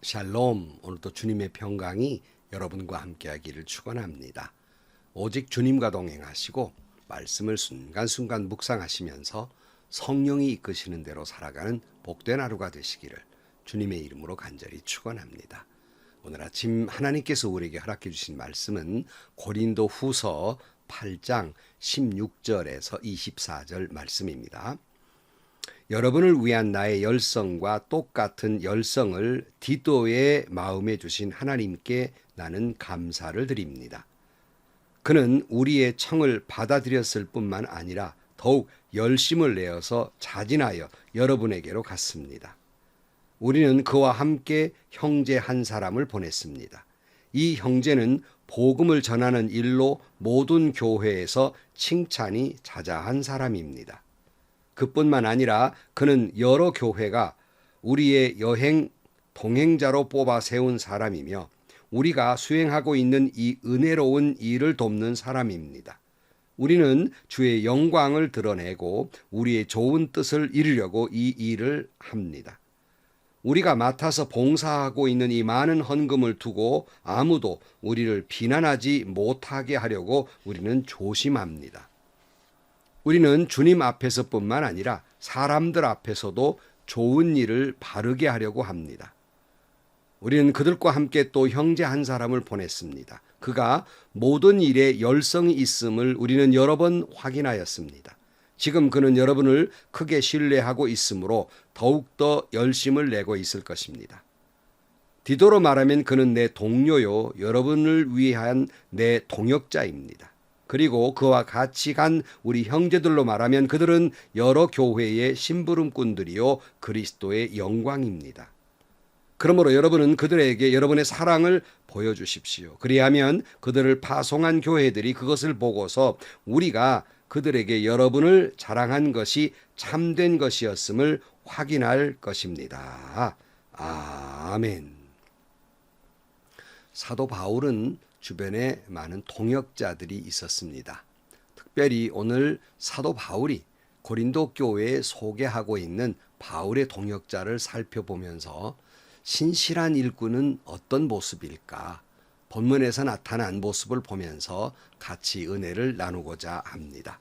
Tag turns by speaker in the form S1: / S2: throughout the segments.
S1: 샬롬, 오늘도 주님의 평강이 여러분과 함께하기를 축원합니다. 오직 주님과 동행하시고 말씀을 순간순간 묵상하시면서 성령이 이끄시는 대로 살아가는 복된 하루가 되시기를 주님의 이름으로 간절히 축원합니다. 오늘 아침 하나님께서 우리에게 허락해 주신 말씀은 고린도 후서 8장 16절에서 24절 말씀입니다. 여러분을 위한 나의 열성과 똑같은 열성을 디도의 마음에 주신 하나님께 나는 감사를 드립니다. 그는 우리의 청을 받아들였을 뿐만 아니라 더욱 열심을 내어서 자진하여 여러분에게로 갔습니다. 우리는 그와 함께 형제 한 사람을 보냈습니다. 이 형제는 복음을 전하는 일로 모든 교회에서 칭찬이 자자한 사람입니다. 그뿐만 아니라 그는 여러 교회가 우리의 여행 동행자로 뽑아 세운 사람이며 우리가 수행하고 있는 이 은혜로운 일을 돕는 사람입니다. 우리는 주의 영광을 드러내고 우리의 좋은 뜻을 이루려고 이 일을 합니다. 우리가 맡아서 봉사하고 있는 이 많은 헌금을 두고 아무도 우리를 비난하지 못하게 하려고 우리는 조심합니다. 우리는 주님 앞에서뿐만 아니라 사람들 앞에서도 좋은 일을 바르게 하려고 합니다. 우리는 그들과 함께 또 형제 한 사람을 보냈습니다. 그가 모든 일에 열성이 있음을 우리는 여러 번 확인하였습니다. 지금 그는 여러분을 크게 신뢰하고 있으므로 더욱더 열심을 내고 있을 것입니다. 디도로 말하면 그는 내 동료요, 여러분을 위한 내 동역자입니다. 그리고 그와 같이 간 우리 형제들로 말하면 그들은 여러 교회의 심부름꾼들이요 그리스도의 영광입니다. 그러므로 여러분은 그들에게 여러분의 사랑을 보여주십시오. 그리하면 그들을 파송한 교회들이 그것을 보고서 우리가 그들에게 여러분을 자랑한 것이 참된 것이었음을 확인할 것입니다. 아멘. 사도 바울은 주변에 많은 동역자들이 있었습니다. 특별히 오늘 사도 바울이 고린도 교회에 소개하고 있는 바울의 동역자를 살펴보면서 신실한 일꾼은 어떤 모습일까? 본문에서 나타난 모습을 보면서 같이 은혜를 나누고자 합니다.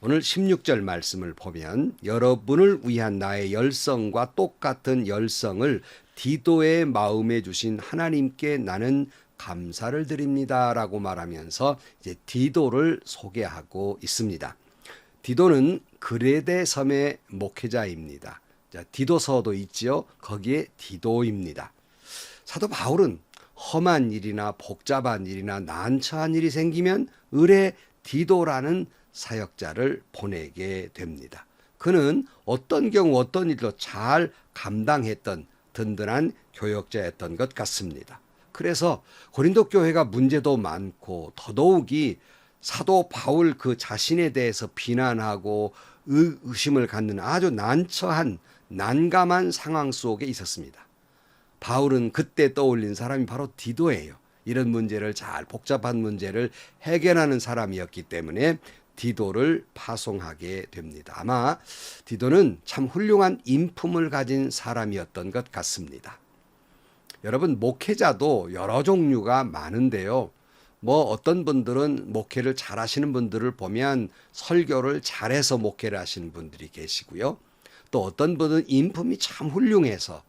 S1: 오늘 16절 말씀을 보면 여러분을 위한 나의 열성과 똑같은 열성을 디도의 마음에 주신 하나님께 나는 감사를 드립니다 라고 말하면서 이제 디도를 소개하고 있습니다. 디도는 그레데 섬의 목회자입니다. 디도서도 있지요. 거기에 디도입니다. 사도 바울은 험한 일이나 복잡한 일이나 난처한 일이 생기면 을에 디도라는 사역자를 보내게 됩니다. 그는 어떤 경우 어떤 일도 잘 감당했던 든든한 교역자였던 것 같습니다. 그래서 고린도 교회가 문제도 많고 더더욱이 사도 바울 그 자신에 대해서 비난하고 의심을 갖는 아주 난처한 난감한 상황 속에 있었습니다. 바울은 그때 떠올린 사람이 바로 디도예요. 이런 문제를 잘 복잡한 문제를 해결하는 사람이었기 때문에 디도를 파송하게 됩니다. 아마 디도는 참 훌륭한 인품을 가진 사람이었던 것 같습니다. 여러분, 목회자도 여러 종류가 많은데요. 어떤 분들은 목회를 잘하시는 분들을 보면 설교를 잘해서 목회를 하시는 분들이 계시고요. 또 어떤 분은 인품이 참 훌륭해서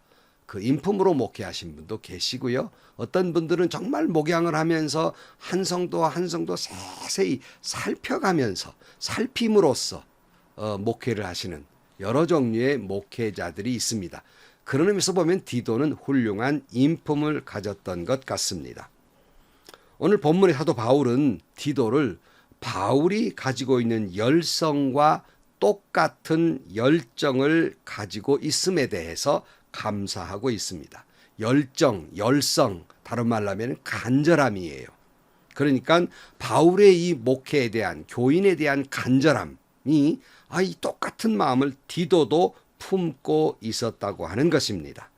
S1: 그 인품으로 목회하신 분도 계시고요. 어떤 분들은 정말 목양을 하면서 한 성도 한 성도 세세히 살펴가면서 살핌으로써 목회를 하시는 여러 종류의 목회자들이 있습니다. 그런 의미에서 보면 디도는 훌륭한 인품을 가졌던 것 같습니다. 오늘 본문의 사도 바울은 디도를 바울이 가지고 있는 열성과 똑같은 열정을 가지고 있음에 대해서 감사하고 있습니다. 열성, 다른 말로 하면 간절함이에요. 그러니까 바울의 이 목회에 대한 교인에 대한 간절함이 이 똑같은 마음을 디도도 품고 있었다고 하는 것입니다.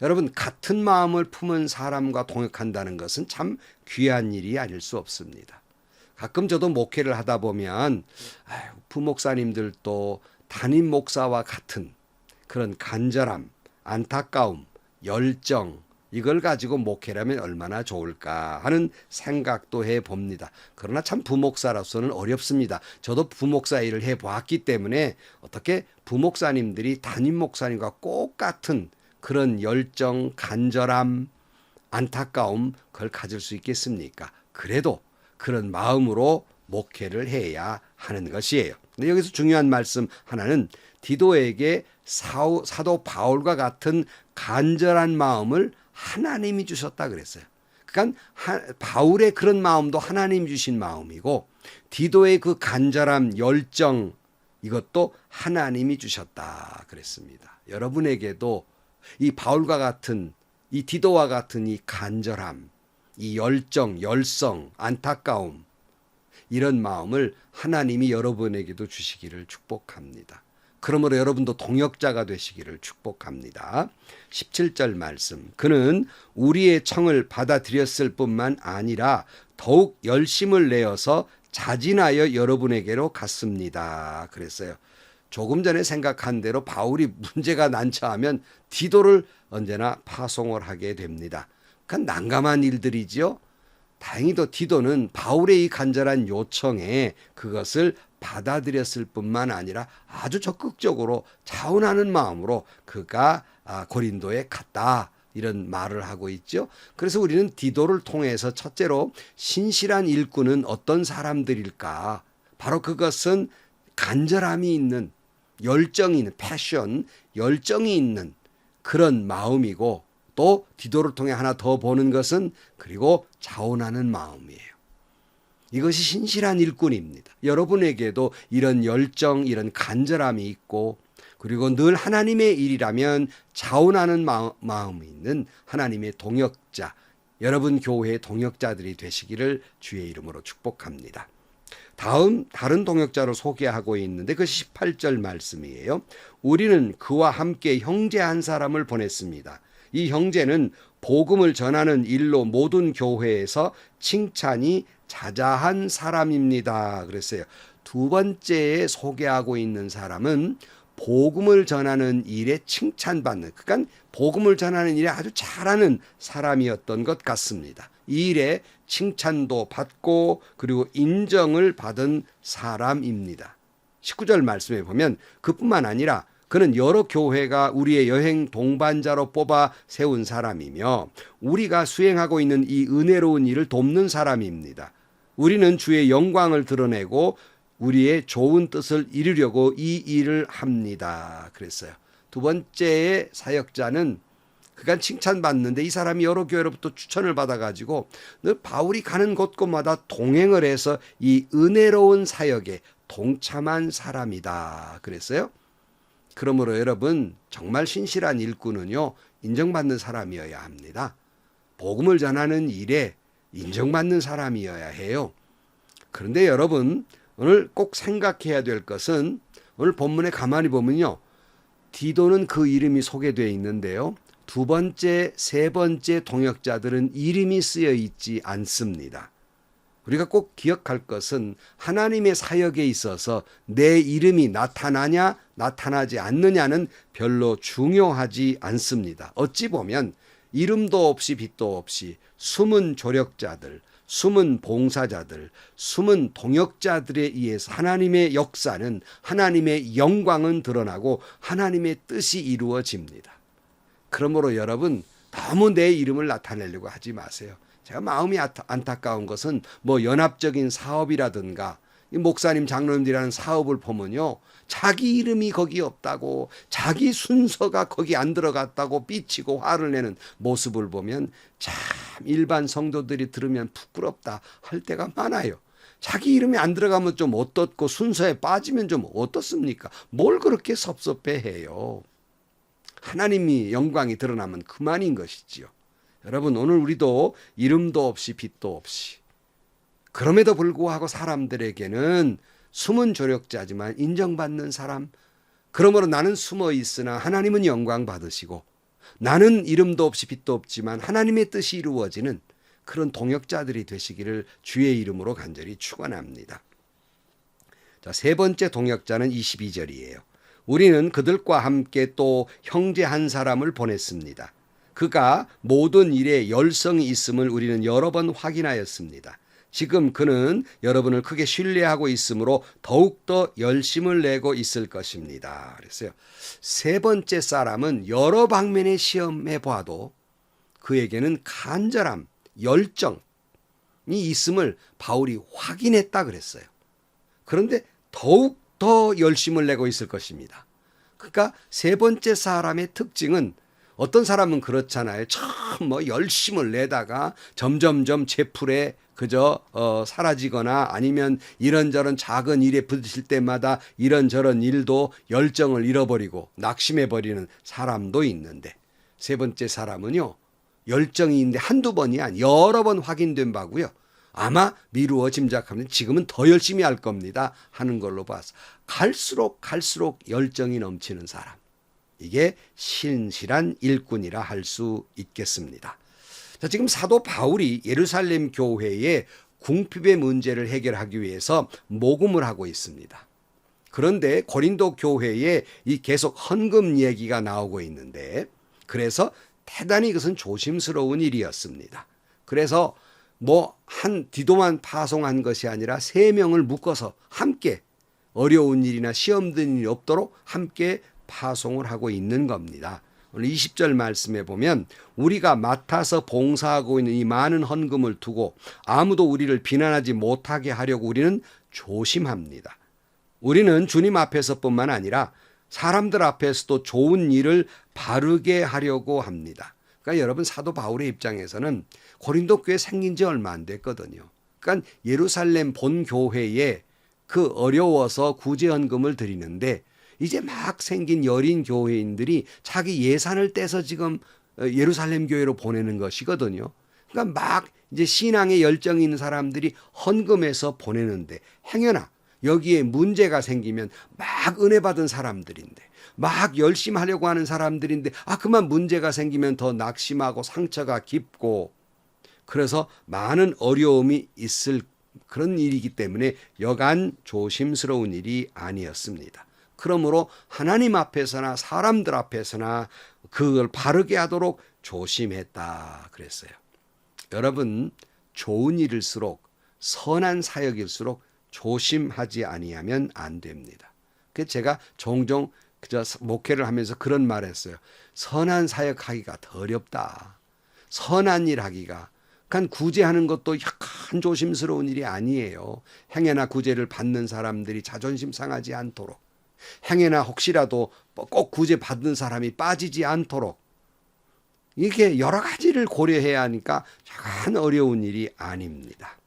S1: 여러분, 같은 마음을 품은 사람과 동역한다는 것은 참 귀한 일이 아닐 수 없습니다. 가끔 저도 목회를 하다 보면 부목사님들도 담임 목사와 같은 그런 간절함, 안타까움, 열정, 이걸 가지고 목회라면 얼마나 좋을까 하는 생각도 해봅니다. 그러나 참 부목사로서는 어렵습니다. 저도 부목사 일을 해보았기 때문에 어떻게 부목사님들이 담임 목사님과 꼭 같은 그런 열정, 간절함, 안타까움 그걸 가질 수 있겠습니까? 그래도 그런 마음으로 목회를 해야 하는 것이에요. 근데 여기서 중요한 말씀 하나는 디도에게 사도 바울과 같은 간절한 마음을 하나님이 주셨다 그랬어요. 그러니까 바울의 그런 마음도 하나님이 주신 마음이고 디도의 그 간절함, 열정 이것도 하나님이 주셨다 그랬습니다. 여러분에게도 이 바울과 같은 이 디도와 같은 이 간절함, 이 열정, 열성, 안타까움 이런 마음을 하나님이 여러분에게도 주시기를 축복합니다. 그러므로 여러분도 동역자가 되시기를 축복합니다. 17절 말씀. 그는 우리의 청을 받아들였을 뿐만 아니라 더욱 열심을 내어서 자진하여 여러분에게로 갔습니다. 그랬어요. 조금 전에 생각한 대로 바울이 문제가 난처하면 디도를 언제나 파송을 하게 됩니다. 그러니까 난감한 일들이지요. 다행히도 디도는 바울의 이 간절한 요청에 그것을 받아들였을 뿐만 아니라 아주 적극적으로 자원하는 마음으로 그가 고린도에 갔다 이런 말을 하고 있죠. 그래서 우리는 디도를 통해서 첫째로 신실한 일꾼은 어떤 사람들일까? 바로 그것은 간절함이 있는 열정이 있는 패션, 열정이 있는 그런 마음이고 또 디도를 통해 하나 더 보는 것은 그리고 자원하는 마음이에요. 이것이 신실한 일꾼입니다. 여러분에게도 이런 열정, 이런 간절함이 있고 그리고 늘 하나님의 일이라면 자원하는 마음이 있는 하나님의 동역자, 여러분 교회의 동역자들이 되시기를 주의 이름으로 축복합니다. 다음 다른 동역자로 소개하고 있는데 그 18절 말씀이에요. 우리는 그와 함께 형제 한 사람을 보냈습니다. 이 형제는 복음을 전하는 일로 모든 교회에서 칭찬이 자자한 사람입니다. 그랬어요. 두 번째에 소개하고 있는 사람은 복음을 전하는 일에 칭찬받는, 그러니까 복음을 전하는 일에 아주 잘하는 사람이었던 것 같습니다. 이 일에 칭찬도 받고 그리고 인정을 받은 사람입니다. 19절 말씀에 보면 그뿐만 아니라 그는 여러 교회가 우리의 여행 동반자로 뽑아 세운 사람이며 우리가 수행하고 있는 이 은혜로운 일을 돕는 사람입니다. 우리는 주의 영광을 드러내고 우리의 좋은 뜻을 이루려고 이 일을 합니다. 그랬어요. 두 번째의 사역자는 그간 칭찬받는데 이 사람이 여러 교회로부터 추천을 받아가지고 늘 바울이 가는 곳곳마다 동행을 해서 이 은혜로운 사역에 동참한 사람이다. 그랬어요. 그러므로 여러분 정말 신실한 일꾼은요 인정받는 사람이어야 합니다. 복음을 전하는 일에 인정받는 사람이어야 해요. 그런데 여러분 오늘 꼭 생각해야 될 것은 오늘 본문에 가만히 보면요. 디도는 그 이름이 소개되어 있는데요. 두 번째, 세 번째 동역자들은 이름이 쓰여 있지 않습니다. 우리가 꼭 기억할 것은 하나님의 사역에 있어서 내 이름이 나타나냐 나타나지 않느냐는 별로 중요하지 않습니다. 어찌 보면 이름도 없이 빛도 없이 숨은 조력자들, 숨은 봉사자들, 숨은 동역자들에 의해서 하나님의 역사는 하나님의 영광은 드러나고 하나님의 뜻이 이루어집니다. 그러므로 여러분 너무 내 이름을 나타내려고 하지 마세요. 제가 마음이 안타까운 것은 뭐 연합적인 사업이라든가 이 목사님 장로님들이라는 사업을 보면요. 자기 이름이 거기 없다고 자기 순서가 거기 안 들어갔다고 삐치고 화를 내는 모습을 보면 참 일반 성도들이 들으면 부끄럽다 할 때가 많아요. 자기 이름이 안 들어가면 좀 어떻고 순서에 빠지면 좀 어떻습니까? 뭘 그렇게 섭섭해해요. 하나님이 영광이 드러나면 그만인 것이지요. 여러분 오늘 우리도 이름도 없이 빛도 없이 그럼에도 불구하고 사람들에게는 숨은 조력자지만 인정받는 사람, 그러므로 나는 숨어 있으나 하나님은 영광 받으시고 나는 이름도 없이 빛도 없지만 하나님의 뜻이 이루어지는 그런 동역자들이 되시기를 주의 이름으로 간절히 축원합니다. 자, 세 번째 동역자는 22절이에요. 우리는 그들과 함께 또 형제 한 사람을 보냈습니다. 그가 모든 일에 열성이 있음을 우리는 여러 번 확인하였습니다. 지금 그는 여러분을 크게 신뢰하고 있으므로 더욱더 열심을 내고 있을 것입니다. 그랬어요. 세 번째 사람은 여러 방면의 시험해 보아도 그에게는 간절함, 열정이 있음을 바울이 확인했다 그랬어요. 그런데 더욱 더 열심을 내고 있을 것입니다. 그러니까 세 번째 사람의 특징은 어떤 사람은 그렇잖아요. 참 뭐 열심을 내다가 점점점 제풀에 그저 사라지거나 아니면 이런저런 작은 일에 부딪힐 때마다 이런저런 일도 열정을 잃어버리고 낙심해버리는 사람도 있는데 세 번째 사람은요. 열정이 있는데 한두 번이 아니 여러 번 확인된 바고요. 아마 미루어 짐작하면 지금은 더 열심히 할 겁니다 하는 걸로 봐서 갈수록 열정이 넘치는 사람. 이게 신실한 일꾼이라 할 수 있겠습니다. 자, 지금 사도 바울이 예루살렘 교회의 궁핍의 문제를 해결하기 위해서 모금을 하고 있습니다. 그런데 고린도 교회에 이 계속 헌금 얘기가 나오고 있는데 그래서 대단히 그것은 조심스러운 일이었습니다. 그래서 한 디도만 파송한 것이 아니라 3명을 묶어서 함께 어려운 일이나 시험 든 일이 없도록 함께 파송을 하고 있는 겁니다. 오늘 20절 말씀에 보면 우리가 맡아서 봉사하고 있는 이 많은 헌금을 두고 아무도 우리를 비난하지 못하게 하려고 우리는 조심합니다. 우리는 주님 앞에서뿐만 아니라 사람들 앞에서도 좋은 일을 바르게 하려고 합니다. 그러니까 여러분 사도 바울의 입장에서는 고린도 교회 생긴 지 얼마 안 됐거든요. 그러니까 예루살렘 본 교회에 그 어려워서 구제헌금을 드리는데 이제 막 생긴 여린 교회인들이 자기 예산을 떼서 지금 예루살렘 교회로 보내는 것이거든요. 그러니까 막 이제 신앙에 열정이 있는 사람들이 헌금해서 보내는데 행여나 여기에 문제가 생기면 막 은혜 받은 사람들인데 막 열심히 하려고 하는 사람들인데 그만 문제가 생기면 더 낙심하고 상처가 깊고 그래서 많은 어려움이 있을 그런 일이기 때문에 여간 조심스러운 일이 아니었습니다. 그러므로 하나님 앞에서나 사람들 앞에서나 그걸 바르게 하도록 조심했다 그랬어요. 여러분 좋은 일일수록 선한 사역일수록 조심하지 아니하면 안 됩니다. 그래서 제가 종종 그저 목회를 하면서 그런 말을 했어요. 선한 사역하기가 더 어렵다. 선한 일 하기가. 그러니까 구제하는 것도 약간 조심스러운 일이 아니에요. 행여나 구제를 받는 사람들이 자존심 상하지 않도록 행여나 혹시라도 꼭 구제 받는 사람이 빠지지 않도록 이렇게 여러 가지를 고려해야 하니까 약간 어려운 일이 아닙니다.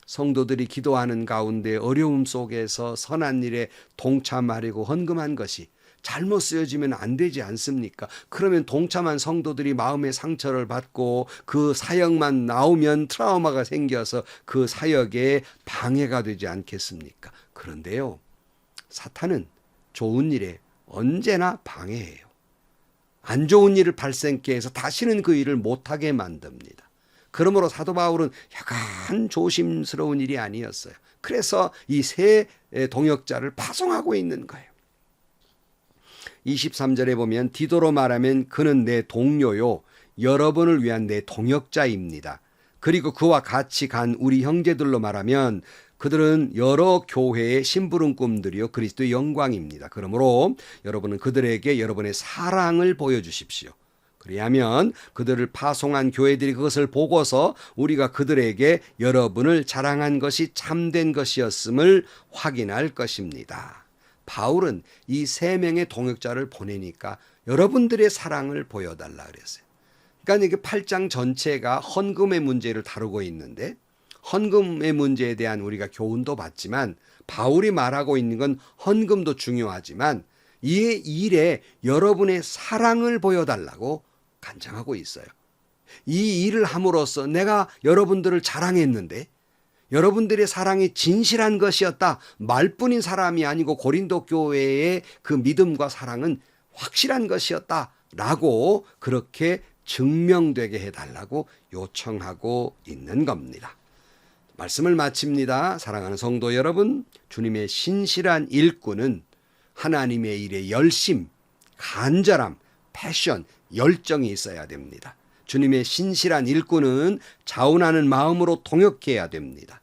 S1: 성도들이 기도하는 가운데 어려움 속에서 선한 일에 동참하려고 헌금한 것이 잘못 쓰여지면 안 되지 않습니까? 그러면 동참한 성도들이 마음의 상처를 받고 그 사역만 나오면 트라우마가 생겨서 그 사역에 방해가 되지 않겠습니까? 그런데요, 사탄은 좋은 일에 언제나 방해해요. 안 좋은 일을 발생케 해서 다시는 그 일을 못하게 만듭니다. 그러므로 사도 바울은 약간 조심스러운 일이 아니었어요. 그래서 이 세 동역자를 파송하고 있는 거예요. 23절에 보면 디도로 말하면 그는 내 동료요 여러분을 위한 내 동역자입니다. 그리고 그와 같이 간 우리 형제들로 말하면 그들은 여러 교회의 심부름꾼들이요 그리스도의 영광입니다. 그러므로 여러분은 그들에게 여러분의 사랑을 보여주십시오. 그리하면 그들을 파송한 교회들이 그것을 보고서 우리가 그들에게 여러분을 자랑한 것이 참된 것이었음을 확인할 것입니다. 바울은 이 3명의 동역자를 보내니까 여러분들의 사랑을 보여달라 그랬어요. 그러니까 이게 8장 전체가 헌금의 문제를 다루고 있는데 헌금의 문제에 대한 우리가 교훈도 받지만 바울이 말하고 있는 건 헌금도 중요하지만 이 일에 여러분의 사랑을 보여달라고 간청하고 있어요. 이 일을 함으로써 내가 여러분들을 자랑했는데 여러분들의 사랑이 진실한 것이었다. 말뿐인 사람이 아니고 고린도 교회의 그 믿음과 사랑은 확실한 것이었다. 라고 그렇게 증명되게 해달라고 요청하고 있는 겁니다. 말씀을 마칩니다. 사랑하는 성도 여러분, 주님의 신실한 일꾼은 하나님의 일에 열심, 간절함, 패션, 열정이 있어야 됩니다. 주님의 신실한 일꾼은 자원하는 마음으로 동역해야 됩니다.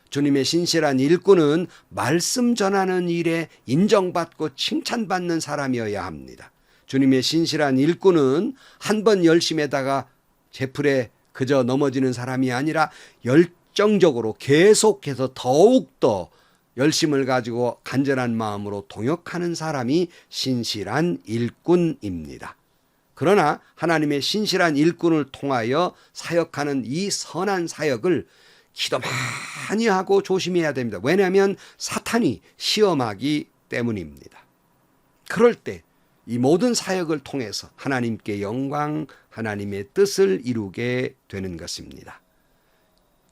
S1: 주님의 신실한 일꾼은 말씀 전하는 일에 인정받고 칭찬받는 사람이어야 합니다. 주님의 신실한 일꾼은 한 번 열심에다가 제풀에 그저 넘어지는 사람이 아니라 열정적으로 계속해서 더욱더 열심을 가지고 간절한 마음으로 동역하는 사람이 신실한 일꾼입니다. 그러나 하나님의 신실한 일꾼을 통하여 사역하는 이 선한 사역을 기도 많이 하고 조심해야 됩니다. 왜냐하면 사탄이 시험하기 때문입니다. 그럴 때 이 모든 사역을 통해서 하나님께 영광, 하나님의 뜻을 이루게 되는 것입니다.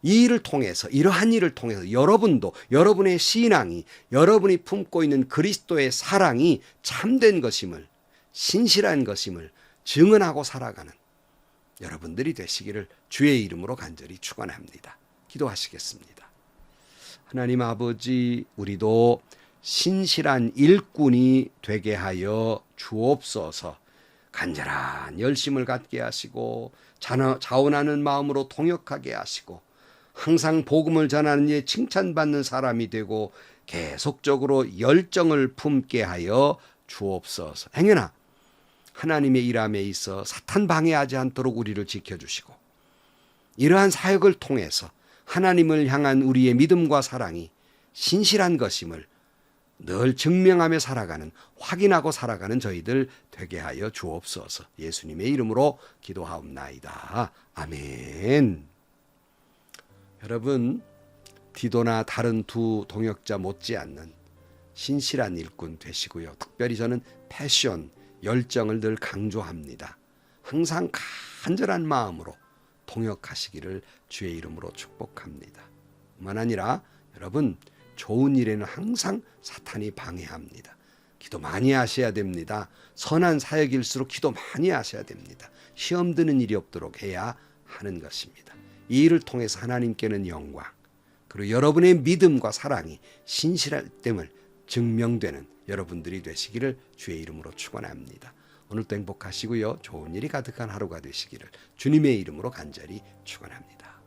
S1: 이 일을 통해서, 이러한 일을 통해서 여러분도 여러분의 신앙이, 여러분이 품고 있는 그리스도의 사랑이 참된 것임을, 신실한 것임을 증언하고 살아가는 여러분들이 되시기를 주의 이름으로 간절히 축원합니다. 기도하시겠습니다. 하나님 아버지, 우리도 신실한 일꾼이 되게 하여 주옵소서. 간절한 열심을 갖게 하시고 자원하는 마음으로 동역하게 하시고 항상 복음을 전하는 일에 칭찬받는 사람이 되고 계속적으로 열정을 품게 하여 주옵소서. 행여나 하나님의 일함에 있어 사탄 방해하지 않도록 우리를 지켜주시고 이러한 사역을 통해서 하나님을 향한 우리의 믿음과 사랑이 신실한 것임을 늘 증명하며 살아가는, 확인하고 살아가는 저희들 되게 하여 주옵소서. 예수님의 이름으로 기도하옵나이다. 아멘. 여러분, 디도나 다른 두 동역자 못지않는 신실한 일꾼 되시고요. 특별히 저는 패션, 열정을 늘 강조합니다. 항상 간절한 마음으로 동역하시기를 주의 이름으로 축복합니다. 뿐만 아니라 여러분, 좋은 일에는 항상 사탄이 방해합니다. 기도 많이 하셔야 됩니다. 선한 사역일수록 기도 많이 하셔야 됩니다. 시험 드는 일이 없도록 해야 하는 것입니다. 이 일을 통해서 하나님께는 영광, 그리고 여러분의 믿음과 사랑이 신실할 됨을 증명되는 여러분들이 되시기를 주의 이름으로 축원합니다. 오늘도 행복하시고요. 좋은 일이 가득한 하루가 되시기를 주님의 이름으로 간절히 축원합니다.